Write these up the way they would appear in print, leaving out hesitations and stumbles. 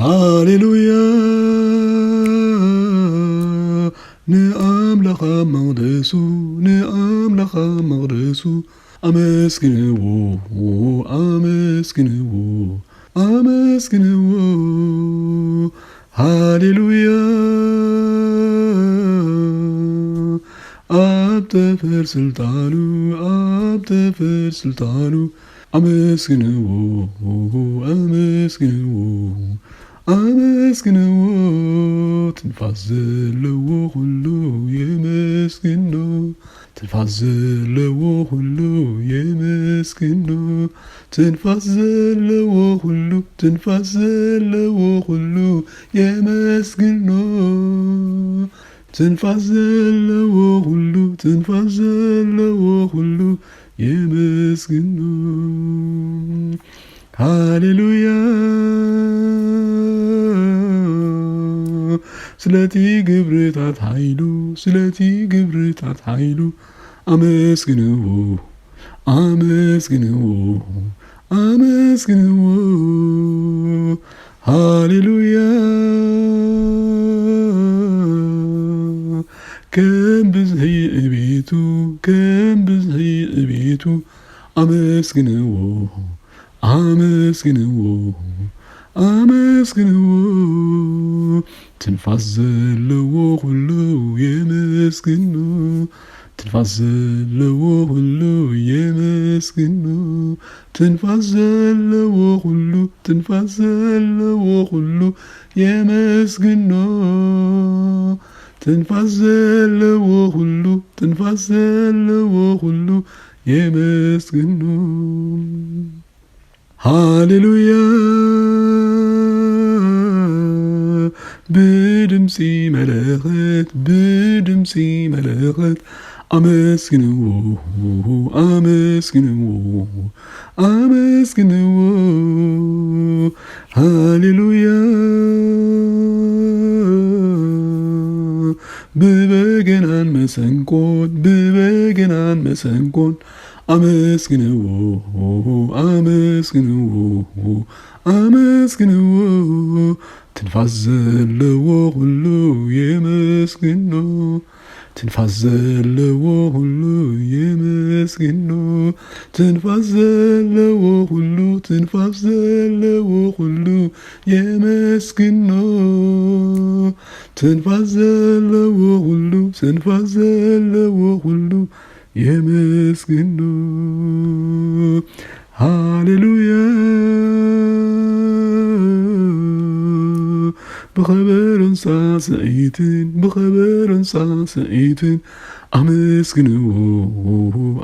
ሃሌሉያ ንኣምላኻ መቕደሱ ንኣምላኻ መቕደሱ ኣመስግንዎ ኣመስግንዎ ኣመስግንዎ ሃሌሉያ ኣብ ተፈር ስልጣኑ ኣብ ተፈር ስልጣኑ ኣመስግንዎ ኣመስግንዎ ኣመስግንዎ ትንፋስ ዘለዎ ሁሉ የመስግኖ ትንፋስ ዘለዎ ሁሉ የመስግኖ ትንፋስ ዘለዎ ሁሉ ትንፋስ ዘለዎ ሁሉ የመስግኖ ትንፋስ ዘለዎ ሁሉ ትንፋስ ዘለዎ ሁሉ የመስግኖ ሃሌሉያ ስለቲ ግብርታት ኃይሉ ስለቲ ግብርታት ኃይሉ አመስግንዎ አመስግንዎ አመስግንዎ ሃሌሉያ ከም ብዝሒ እቤቱ ከም ብዝሒ እቤቱ አመስግንዎ አመስግንዎ አመስግንዎ ትንፋስ ዘለዎ ሁሉ የመስግኖ ትንፋስ ዘለዎ ሁሉ የመስግኖ ትንፋስ ዘለዎ ሁሉ ትንፋስ ዘለዎ ሁሉ የመስግኖ ትንፋስ ዘለዎ ሁሉ ትንፋስ ዘለዎ ሁሉ የመስግኖ ሃሌሉያ በድምፂ መለኸት በድምፂ መለኸት አመስግንዎ አመስግንዎ አመስግንዎ ሃሌሉያ በበገናን መሰንቆን በበገናን መሰንቆን አመስግንዎ አመስግንዎ አመስግንዎ ትንፋስ ዘለዎ ሁሉ የመስግኖ ትንፋስ ዘለዎ ሁሉ የመስግኖ ትንፋስ ዘለዎ ሁሉ ትንፋስ ዘለዎ ሁሉ የመስግኖ ትንፋስ ዘለዎ ሁሉ ትንፋስ ዘለዎ ሁሉ የመስግኖ ሃሌሉያ بخبرن ساسعيتن بخبرن ساسعيتن أمسكنو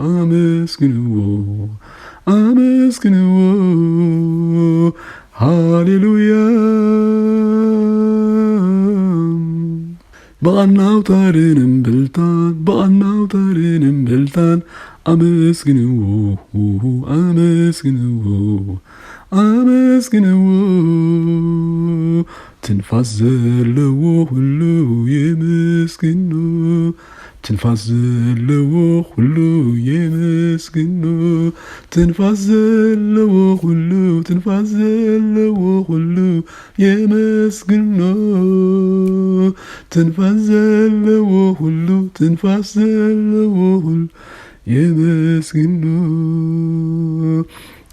أمسكنو أمسكنو هاليلويا بغناو تارين بلتان بغناو تارين بلتان أمسكنو أمسكنو أمسكنو ትንፋስ ዘለዎ ሁሉ የመስግኖ ትንፋስ ዘለዎ ሁሉ የመስግኖ ትንፋስ ዘለዎ ሁሉ ትንፋስ ዘለዎ ሁሉ የመስግኖ ትንፋስ ዘለዎ ሁሉ ትንፋስ ዘለዎ ሁሉ የመስግኖ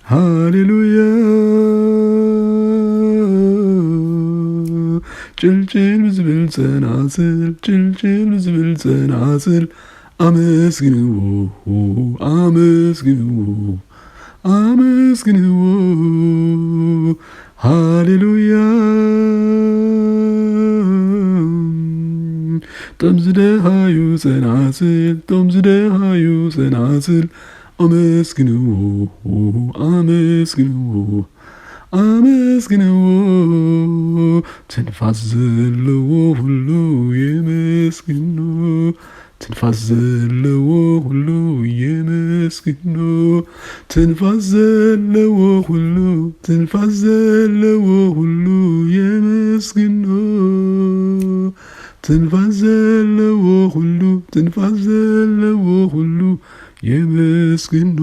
ሃሌሉያ ጭልጭል ዝብል ጸናጽል ጭልጭል ዝብል ጸናጽል አመስግንዎ አመስግንዎ አመስግንዎ ሃሌሉያ ጠምዝደሃዩ ጸናጽል ጠምዝደሃዩ ጸናጽል አመስግንዎ አመስግንዎ አመስግንዎ ትንፋስ ዘለዎ ሁሉ የመስግኖ ትንፋስ ዘለዎ ሁሉ የመስግኖ ትንፋስ ዘለዎ ሁሉ ትንፋስ ዘለዎ ሁሉ የመስግኖ ትንፋስ ዘለዎ ሁሉ ትንፋስ ዘለዎ ሁሉ የመስግኖ